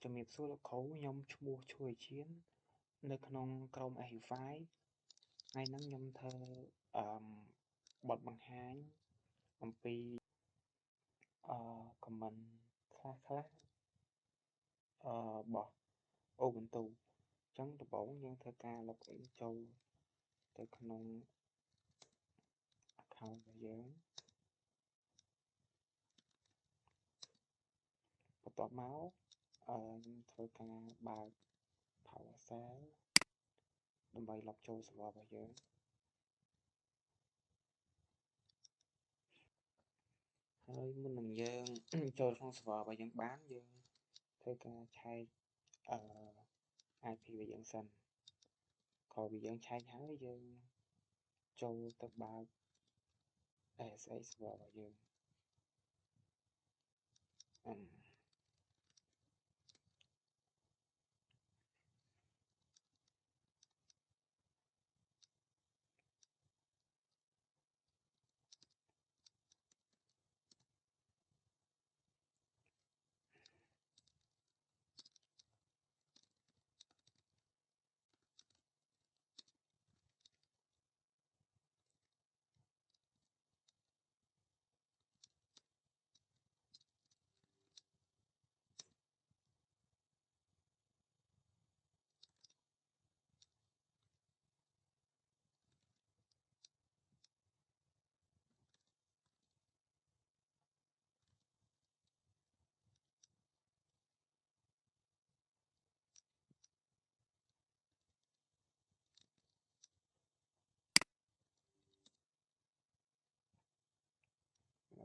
ជំរាបសួរលោកគ្រូខ្ញុំឈ្មោះឈួយឈៀននៅក្នុងក្រុម AU5 ថ្ងៃហ្នឹងខ្ញុំធ្វើអឺបទបង្ហាញអំពីcomment ខ្លះរបស់ Ubuntu អញ្ចឹងដំបូងយើងធ្វើការ login ចូលទៅក្នុង account របស់យើងបន្ទាប់មកខ្ញុំធ្វើការបើក PowerShell ដើម្បី log ចូល server របស់យើងហើយមុននឹងយើងចូលក្នុង server របស់យើងបានយើងធ្វើការឆែកIP របស់យើងសិនក្រោយពីយើងឆែកហើយយើងចូលទៅបើក SSH server របស់យើង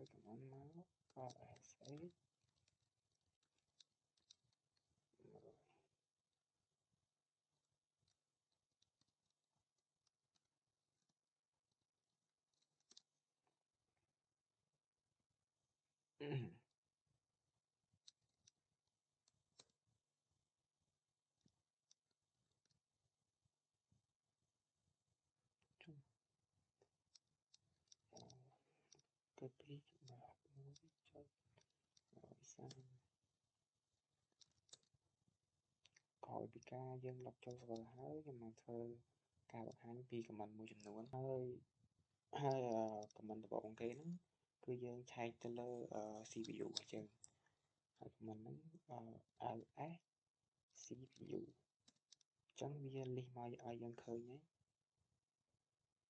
ហើយកន្លងមកក៏ SSH គឺ2.1.130ក្រោយពីការយើង log ចូល server ហើយខ្ញុំនឹងធ្វើការបង្ហាញពី comment មួយចំនួនហើយ comment ដំបូងគេហ្នឹងគឺយើងឆែកទៅលើ CPU របស់យើងហើយ comment ហ្នឹងls CPU អញ្ចឹងវា list មកឲ្យយើងឃើញហើយ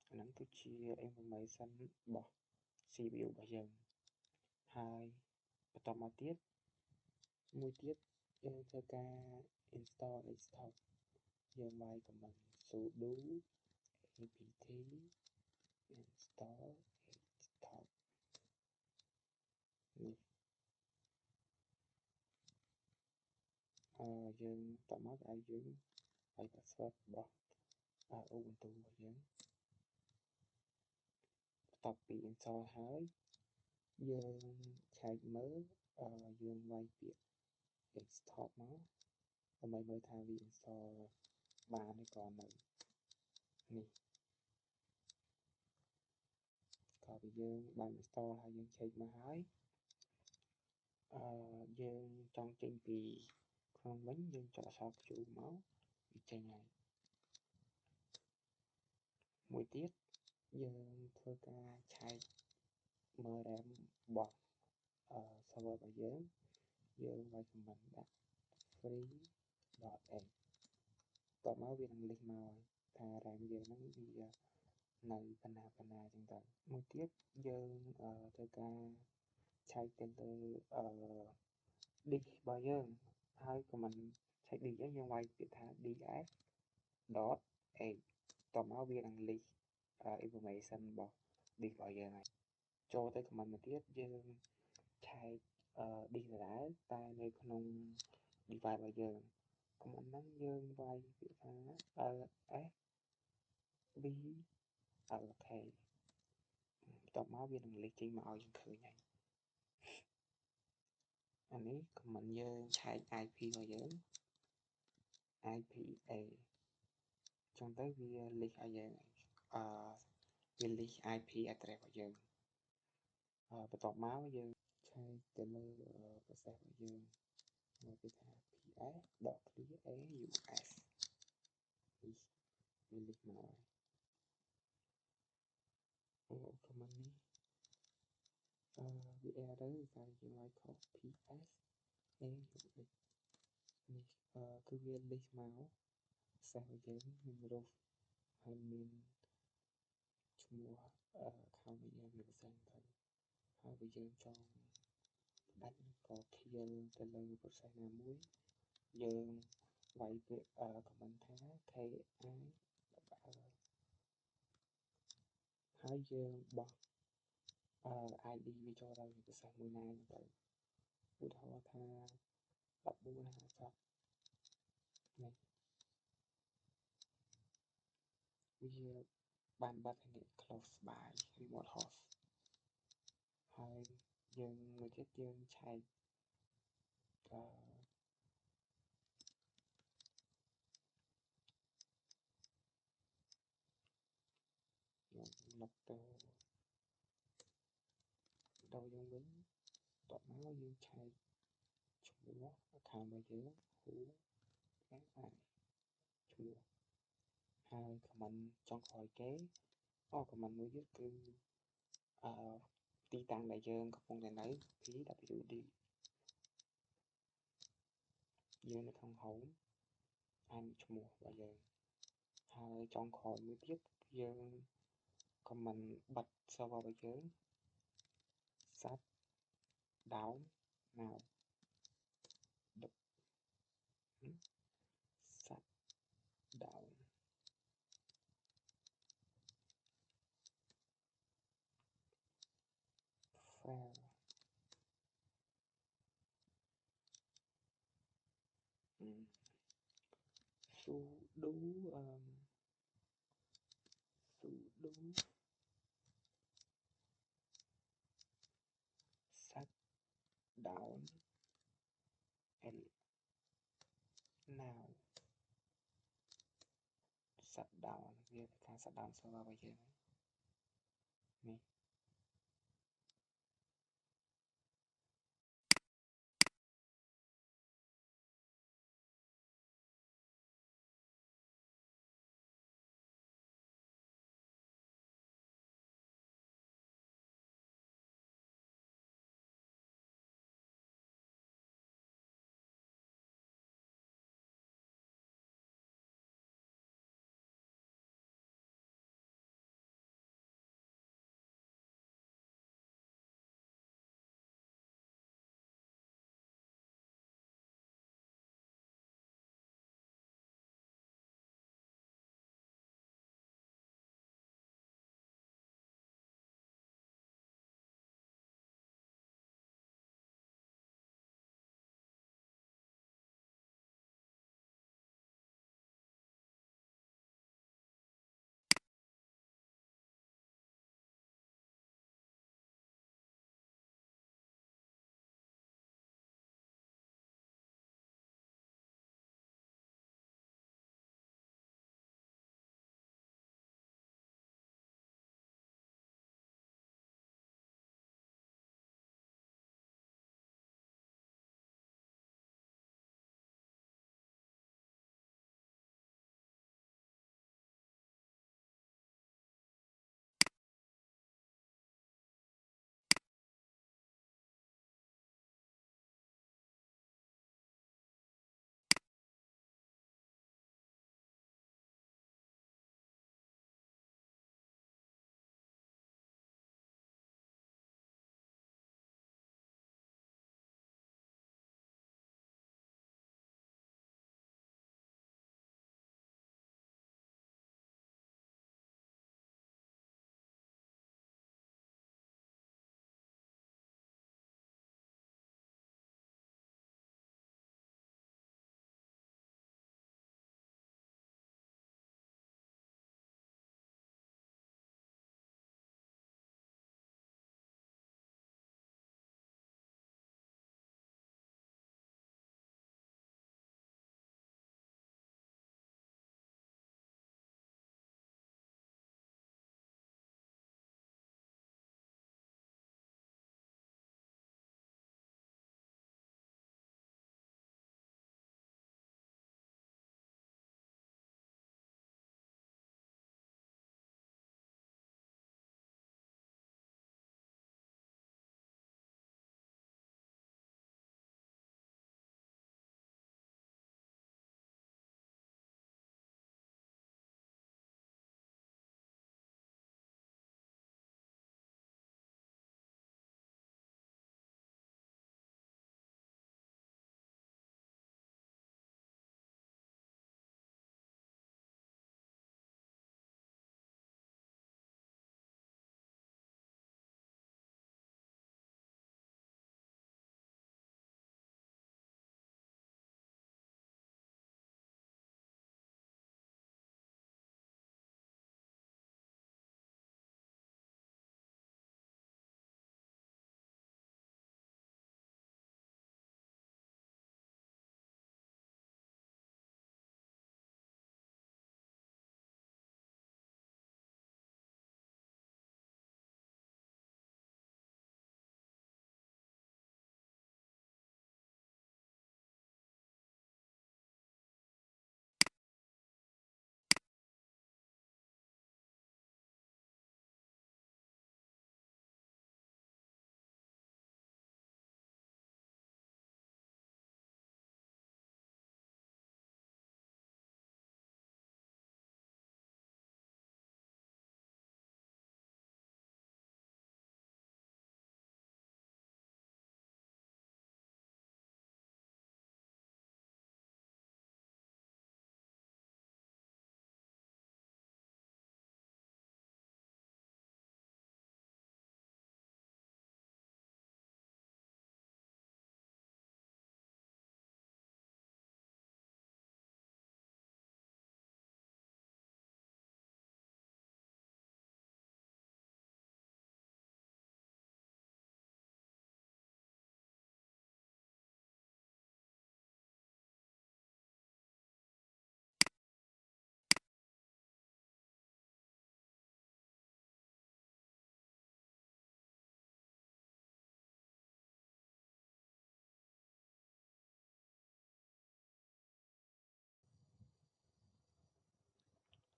អាហ្នឹងគឺជា information របស់ CPU របស់យើងហើយបន្តមកទៀតយើងធ្វើការ install desktop យើងវាយ comment sudo apt install desktop នេះយើងបន្តមកឲ្យយើងឲ្យ password របស់ Ubuntu របស់យើងបន្ទាប់ពី install ហើយយើងឆែកមើលយើងវាយពាក្យ desktop មកដើម្បីមើលថាវា install បានឬក៏នៅនេះក្រោយពីយើងបាន install ហើយយើងឆែកមកហើយយើងចង់ចេញពីក្នុងវិញយើងចុចអក្សរ Q មកវាចេញហើយមួយទៀតយើងធ្វើការឆែកមើល RAM របស់ server របស់យើងវាយ comment ដាក់ free.h តមកវានឹង list មកថា RAM យើងហ្នឹងវានៅប៉ុណ្ណាអញ្ចឹងទៅមួយទៀតយើងធ្វើការឆែកទៅលើdisk របស់យើងហើយក៏មិនឆែក disk យើងវាយពាក្យថា ds.h តមកវានឹង list information របស់ disk របស់យើងហើយចូលទៅ comment មួយទៀតយើងឆែកdisk ដដែលតែនៅក្នុង device របស់យើង comment ហ្នឹងយើងវាយពាក្យថា ls blk បន្ទាប់មកវានឹង list ចេញមកឲ្យយើងឃើញហើយអានេះ comment យើងឆែក IP របស់យើង IPA ចឹងទៅវា list ឲ្យយើងវា list IP address របស់យើងបន្ទាប់មកយើងឆែកទៅលើ process របស់យើង rồi cái thằng PS đọc clear AUS mình lịch mà rồi comment ní cái e đó thì sao chỉ lại có PS AUS cứ cái lịch máu sao vậy mình đâu hay mình chua khao bây giờ mình sang thôi hai bây giờ cho đánh có clear từ lời của sai nào muối giờ vậy cái comment thá KI hai giờ bỏ ID vì cho đâu thì sang 10 ngày vậy bút hoa tha đọc bút nào cho này bây giờ ban bắt thành close by remote host hai dương người chết dương chạy lọc từ đầu dương lính tọa máu dương chạy chúa thảo mà dưới hú cái này chúa hai comment trong khỏi kế comment mới viết cứ ti tăng đại dương có phong này lấy phí WD dương nó không hấu anh chúa và giờ hai trong khỏi mới tiếp dương comment bật server bây giờ sát đáo nào đập sát đảo fair su đú su đú sát đảo and nào sát đảo việc cả sát đảo server bây giờ này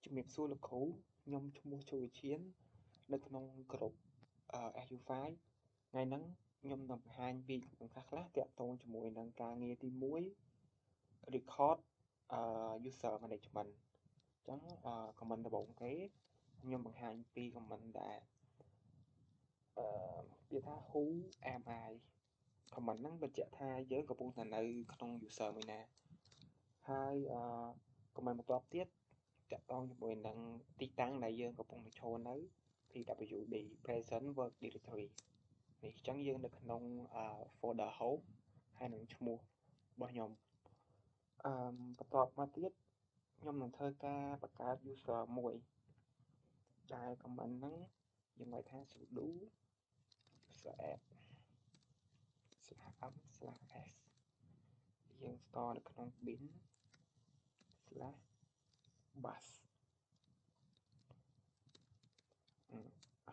ជំរាបសួរលោកគ្រូខ្ញុំឈ្មោះchu Vichian នៅក្នុងក្រុមSU5 ថ្ងៃហ្នឹងខ្ញុំនឹងបង្ហាញពីខ្លះទាក់ទងជាមួយនឹងការងារទី1 record user management អញ្ចឹងcomment ដំបូងគេខ្ញុំបង្ហាញពី comment ដែលវាថា who am I comment ហ្នឹងបញ្ជាក់ថាយើងកំពុងតែនៅក្នុង user មួយណាហើយcomment បន្ទាប់ទៀតតាក់ទងជាមួយនឹងទីតាំងដែលយើងកំពុងឈរនៅ PWD present work directory នេះអញ្ចឹងយើងនៅក្នុង folder home ហើយនឹងឈ្មោះរបស់ខ្ញុំបន្ទាប់មកទៀតខ្ញុំនឹងធ្វើការបង្កើត user មួយដែល comment ហ្នឹងយើងហៅថា sudo user add /m/s យើង store នៅក្នុង bin /bash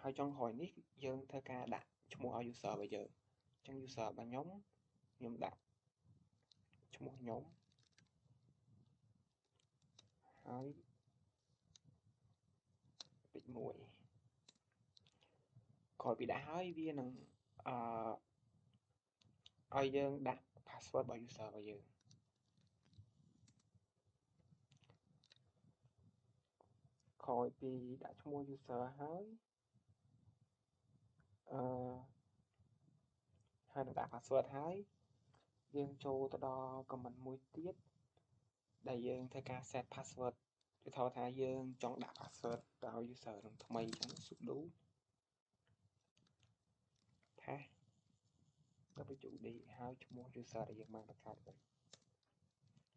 ហើយចុងក្រោយនេះយើងធ្វើការដាក់ឈ្មោះឲ្យ user របស់យើងអញ្ចឹង user របស់ខ្ញុំដាក់ឈ្មោះខ្ញុំហើយពេច1ក្រោយពីដាក់ហើយវានឹងឲ្យយើងដាក់ password របស់ user របស់យើងក្រោយពីដាក់ឈ្មោះ user ហើយនឹងដាក់ password ហើយយើងចូលទៅដល់ comment មួយទៀតដែលយើងធ្វើការ set password គឺថាយើងចង់ដាក់ password ទៅឲ្យ user នឹងថ្មីអញ្ចឹង sudo pass wd ហើយឈ្មោះ user ដែលយើងបានបង្កើតវិញ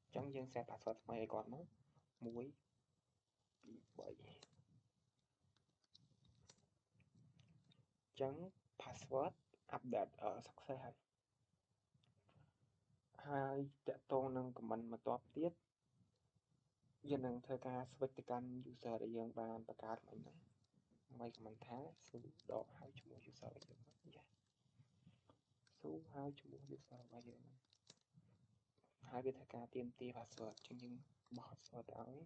អញ្ចឹងយើង set password ថ្មីឲ្យគាត់មក1 2 3អញ្ចឹង password update success ហើយតាក់ទងនឹង comment បន្ទាប់ទៀតយើងនឹងធ្វើការ switch ទៅកាន់ user ដែលយើងបានបង្កើតមិញហ្នឹងដើម្បី comment ថា sudo ហើយឈ្មោះ user របស់យើងsudo ហើយឈ្មោះ user របស់យើងហើយវាធ្វើការទាមទារ password អញ្ចឹងយើងបោះ password ទៅឲ្យ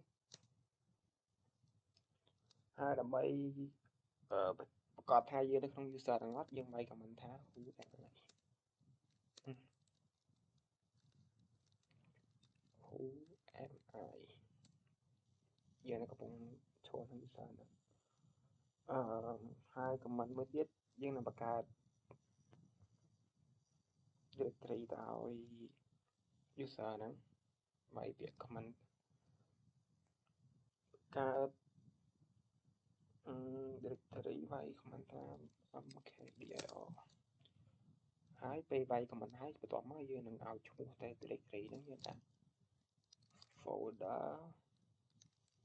ហើយដើម្បីប្រកាសថាយើងនៅក្នុង user ទាំងអត់យើងមិន comment ថា who am I យើងកំពុងឈរក្នុង user ហ្នឹងហើយ comment មួយទៀតយើងនឹងបង្កើត directory ទៅឲ្យ user ហ្នឹងមកពាក្យ comment កើត directory វាយ comment ថា mkdir ហើយពេលវាយ comment ហើយបន្ទាប់មកយើងនឹងឲ្យឈ្មោះតែ directory ហ្នឹងយើងដាក់ folder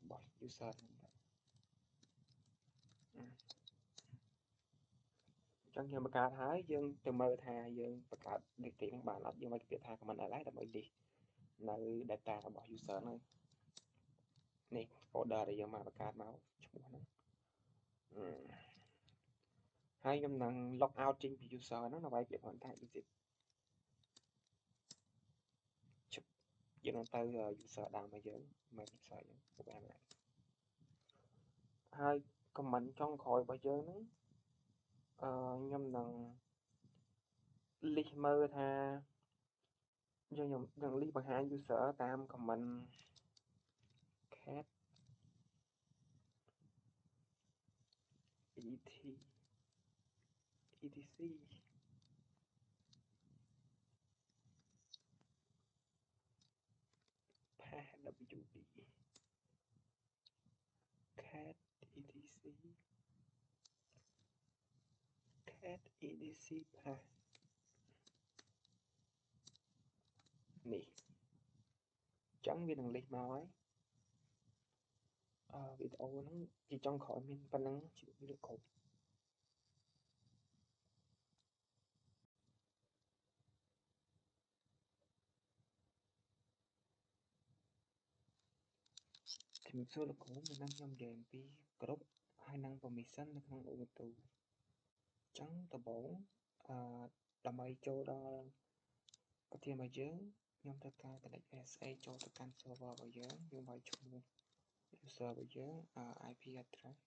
របស់ user ហ្នឹងអញ្ចឹងយើងបង្កើតហើយយើងទៅមើលថាយើងបង្កើត directory ហ្នឹងបានអត់យើងមកពាក្យថា comment ls ដើម្បី list នៅ data របស់ user ហ្នឹងនេះ folder ដែលយើងបានបង្កើតមកឈ្មោះហ្នឹងហើយខ្ញុំនឹង log out ចេញពី user ហ្នឹងដើម្បីពាក្យគាត់ថា exit យើងនឹងទៅ user ដើមរបស់យើងមិន user យើងបែបហ្នឹងហើយ comment ចុងក្រោយរបស់យើងហ្នឹងខ្ញុំនឹង list មើលថាខ្ញុំនឹង list បង្ហាញ user តាម comment cat etc pass wd cat etc pass នេះអញ្ចឹងវានឹង list មកហើយវីដេអូហ្នឹងជាចុងក្រោយមានប៉ុណ្ណឹងជម្រាបលាលោកគ្រូជំរាបសួរលោកគ្រូមុននឹងខ្ញុំនិយាយអំពីគ្រប់ហើយនឹង permission នៅក្នុង Ubuntu អញ្ចឹងដំបូងដើម្បីចូលដល់ប្រធានរបស់យើងខ្ញុំត្រូវការ connect SSH ចូលទៅកាន់ server របស់យើងវាឈ្មោះ user របស់យើង IP address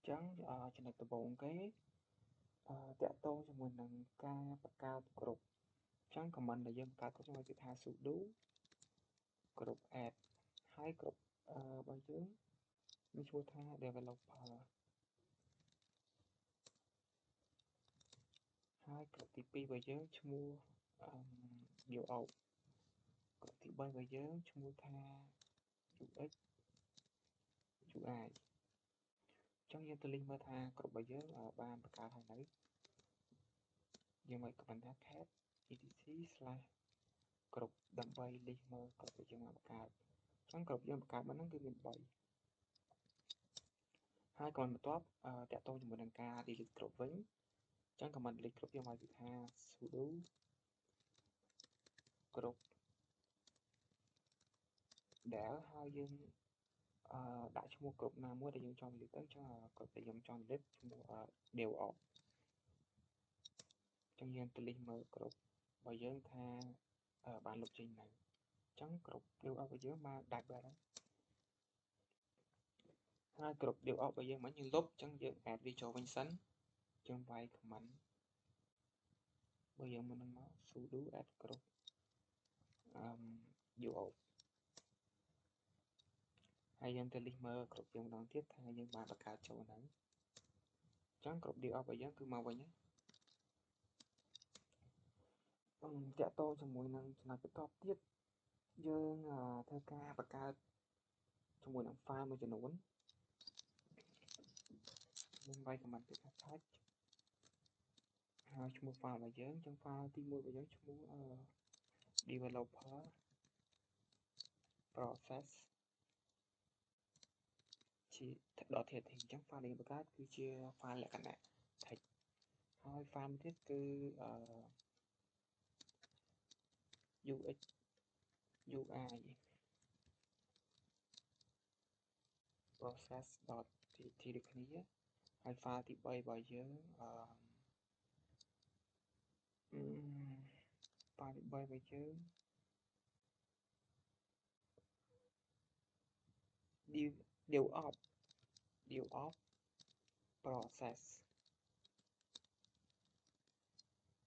ចឹងចំណុចដំបូងគេតាក់ទងជាមួយនឹងការបង្កើតក្រុមចឹង comment ដែលយើងបង្កើតក្រុមគឺថា sudo ក្រុម add ហើយក្រុមរបស់យើងមានឈ្មោះថា developer ហើយក្រុមទី2របស់យើងឈ្មោះUX ក្រុមទី3របស់យើងឈ្មោះថា UX UI ចឹងយើងទៅលេខមើលថាក្រុមរបស់យើងបានបង្កើតហើយនៅយើងមក comment ថា cat etc/ គ្រប់ដើម្បីលេខមើលគ្រប់ដែលយើងបានបង្កើតចឹងគ្រប់យើងបង្កើតមកហ្នឹងគឺមាន3ហើយcònបន្ទាប់តាក់ទងជាមួយនឹងការ delete គ្រប់វិញចឹង comment delete គ្រប់យើងមកគឺថា sudo គ្រប់ដែលហើយយើងដាក់ឈ្មោះគ្រប់ណាមួយដែលយើងចង់ delete ទៅចឹងគ្រប់ដែលយើងចង់ delete ឈ្មោះ del off ចឹងយើងទៅលេខមើលគ្រប់របស់យើងថាបានលុបចេញនៅចឹងគ្រប់ del off របស់យើងបានដាច់បាត់ហើយគ្រប់ del off របស់យើងមិនយើងលុបចឹងយើង add វាចូលវិញសិនចឹងវាយ comment បើយើងមុននឹងមក sudo add គ្រប់del off ហើយយើងទៅលេខមើលគ្រប់យើងម្ដងទៀតថាយើងបានបង្កើតចូលហ្នឹងចឹងគ្រប់ del off របស់យើងគឺមកវិញហើយតាក់ទងជាមួយនឹងចំណុចបន្ទាប់ទៀតយើងធ្វើការបង្កើតជាមួយនឹង file មួយចំនួនយើងវាយ comment ទៅថា touch ហើយឈ្មោះ file របស់យើងចឹង file ទី1របស់យើងឈ្មោះdeveloper process ជា .txt ចឹង file ដែលយើងបង្កើតគឺជា file លក្ខណៈ text ហើយ file មួយទៀតគឺ UX UI process.txt ដូចគ្នាហើយ file ទី3របស់យើងfile ទី3របស់យើង del off process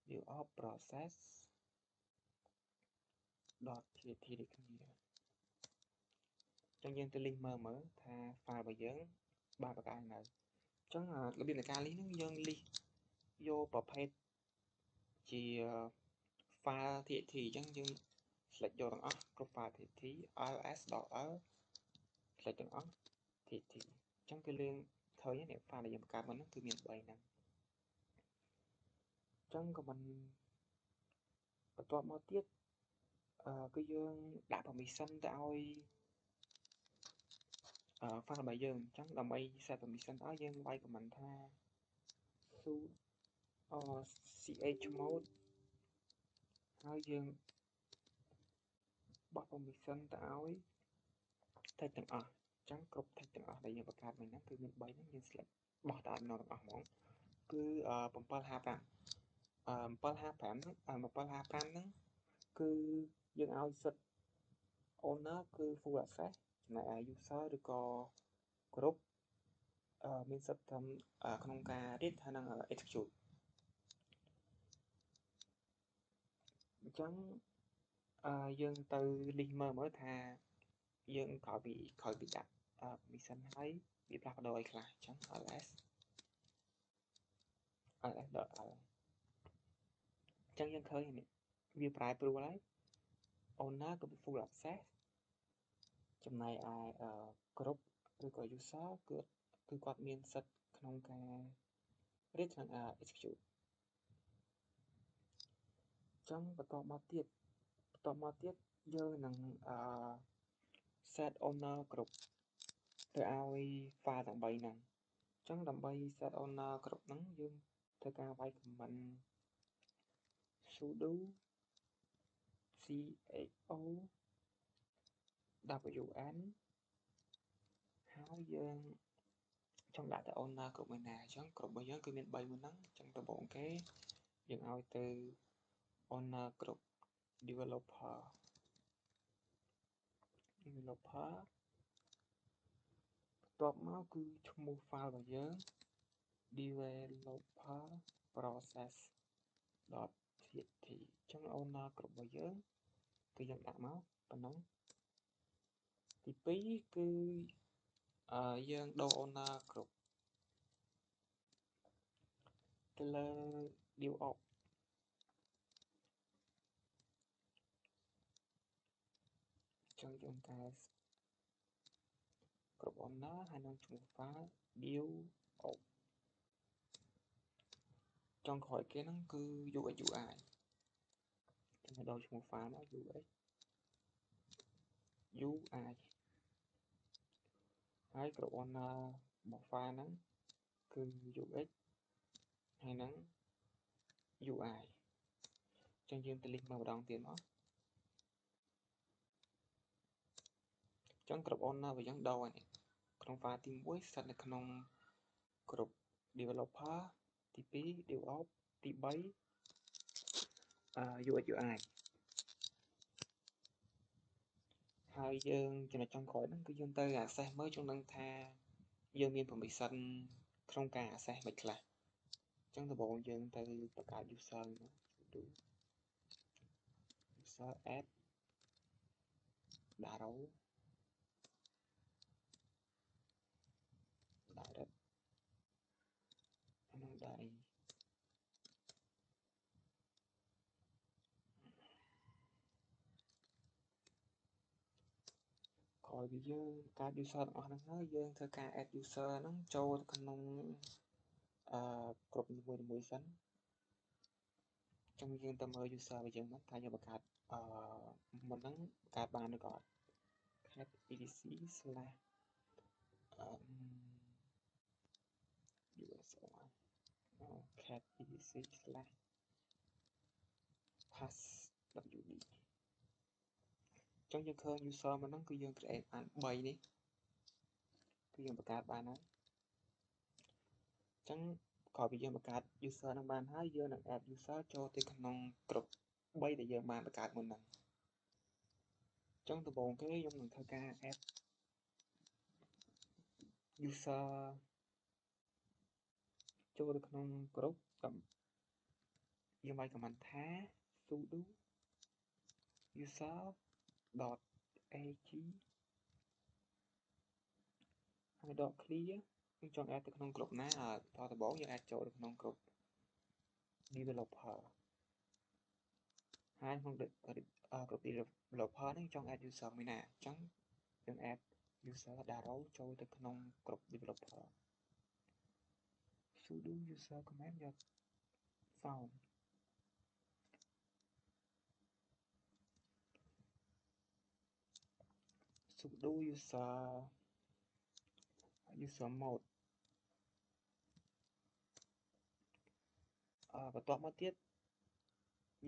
del off process .txt ដូចគ្នាចឹងយើងទៅលេខមើលថា file របស់យើងបានបង្កើតនៅចឹងរបៀបនៃការលេខហ្នឹងយើងលេខយកប្រភេទជា file txt ចឹងយើង select យកទាំងអស់គ្រប់ file txt ls.l select ទាំងអស់ txt ចឹងគឺយើងឃើញនេះ file ដែលយើងបង្កើតមកហ្នឹងគឺមាន3ហ្នឹងចឹងក៏មិនបន្ទាប់មកទៀតគឺយើងដាក់ permission ទៅឲ្យfile របស់យើងអញ្ចឹងដើម្បី set permission ឲ្យយើងវាយ comment ថា chmod ហើយយើងបោះ permission ទៅឲ្យ text ទាំងអស់អញ្ចឹងគ្រប់ text ទាំងអស់ដែលយើងបង្កើតមិញហ្នឹងគឺមាន3ហ្នឹងយើង select បោះទៅឲ្យម្ដងទាំងអស់ហ្មងគឺ755ហ្នឹងគឺយើងឲ្យសិទ្ធ owner គឺ full access ចំណែកឯ user ឬក៏គ្រប់មានសិទ្ធិក្នុងការ read ហើយនិង execute អញ្ចឹងយើងទៅលេខមើលថាយើងក្រោយពីដាក់ permission ហើយវាផ្លាស់ប្ដូរអីខ្លះអញ្ចឹង ls.l អញ្ចឹងយើងឃើញវាប្រែប្រួលហើយ owner គឺ full access ចំណែកឯgroup ឬក៏ user គឺគាត់មានសិទ្ធិក្នុងការ read និង execute ចឹងបន្តមកទៀតយើងនឹងset owner group ទៅឲ្យ file ទាំង3ហ្នឹងចឹងដើម្បី set owner group ហ្នឹងយើងធ្វើការវាយ command sudo chown ហើយយើងចង់ដាក់ទៅ owner group មួយណាអញ្ចឹង group របស់យើងគឺមាន3មួយហ្នឹងអញ្ចឹងដំបូងគេយើងឲ្យទៅ owner group developer បន្ទាប់មកគឺឈ្មោះ file របស់យើង developer process.txt អញ្ចឹង owner group របស់យើងគឺយើងដាក់មកប៉ុណ្ណឹងទី2គឺយើងដូរ owner group ទៅលើ DevOps អញ្ចឹងយើងកែ group owner ហើយនឹងឈ្មោះ file DevOps ចុងក្រោយគេហ្នឹងគឺ UX UI ខ្ញុំដូរឈ្មោះ file មក UX UI ហើយ group owner របស់ file ហ្នឹងគឺ UX ហើយនឹង UI អញ្ចឹងយើងទៅ link មកម្ដងទៀតមកអញ្ចឹង group owner របស់យើងដូរហើយនេះក្នុង file ទី1ស្ថិតនៅក្នុង group developer ទី2 DevOps ទី3 UX UI ហើយយើងចំណុចចុងក្រោយហ្នឹងគឺយើងទៅ access មើលចង់ដឹងថាយើងមាន permission ក្នុងការ access មិនខ្លះអញ្ចឹងដំបូងយើងទៅបង្កើត user sudo user add darrow direct ក្នុងដៃក្រោយពីយើងកើត user ទាំងអស់ហ្នឹងហើយយើងធ្វើការ add user ហ្នឹងចូលទៅក្នុងgroup នីមួយៗសិនអញ្ចឹងយើងទៅមើល user របស់យើងហ្នឹងថាយើងបង្កើតមុនហ្នឹងបង្កើតបានឬក៏អត់ cat etc slash user cat etc slash passwd អញ្ចឹងយើងឃើញ user មកហ្នឹងគឺយើង create បាន3នេះគឺយើងបង្កើតបានហើយអញ្ចឹងក្រោយពីយើងបង្កើត user ហ្នឹងបានហើយយើងនឹង add user ចូលទៅក្នុង group 3ដែលយើងបានបង្កើតមុនហ្នឹងអញ្ចឹងដំបូងគេខ្ញុំនឹងធ្វើការ add user ចូលទៅក្នុង group យើងវាយ command ថា sudo user.ag ហើយ .clear យើងចង់ add ទៅក្នុង group ណាតដំបូងយើង add ចូលទៅក្នុង group developer ហើយក្នុង group developer នេះចង់ add user មួយណាអញ្ចឹងយើង add user darrow ចូលទៅក្នុង group developer sudo user command យក found sudo user mode បន្ទាប់មកទៀត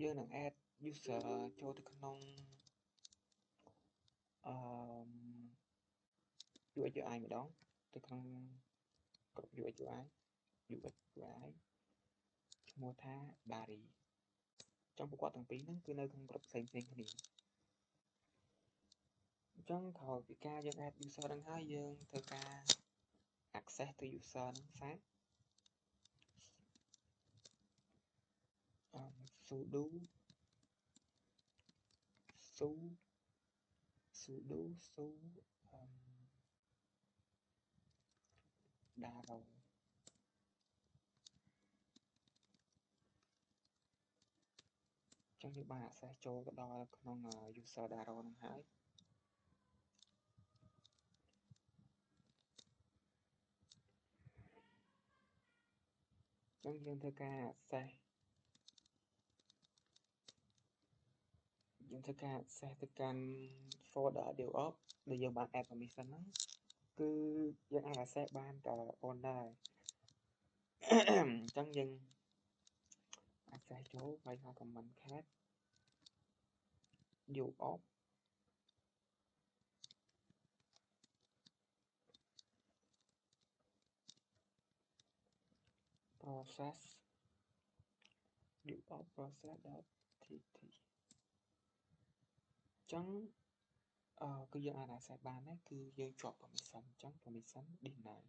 យើងនឹង add user ចូលទៅក្នុង UX UI ម្ដងទៅក្នុង group UX UI ឈ្មោះថា Barry អញ្ចឹងពួកគាត់ទាំងពីរហ្នឹងគឺនៅក្នុង group ផ្សេងៗគ្នាអញ្ចឹងក្រោយពីការយើង add user ហ្នឹងហើយយើងធ្វើការ access ទៅ user ហ្នឹងសាកsudo darrow អញ្ ចឹងយើងបាន access ចូលទៅដល់ក្នុង user Daro នឹងហើយចឹងយើងធ្វើការ access ទៅកាន់ folder DevOps ដែលយើងបាន add permission ហ្នឹងគឺយើងអាច access បានតែអូនដែរអញ្ចឹងយើង access ចូលហើយហៅ command cat DevOps process DevOps process.tt ចឹងគឺយើងអាច access បានដែរគឺយើងជាប់ permission អញ្ចឹង permission deny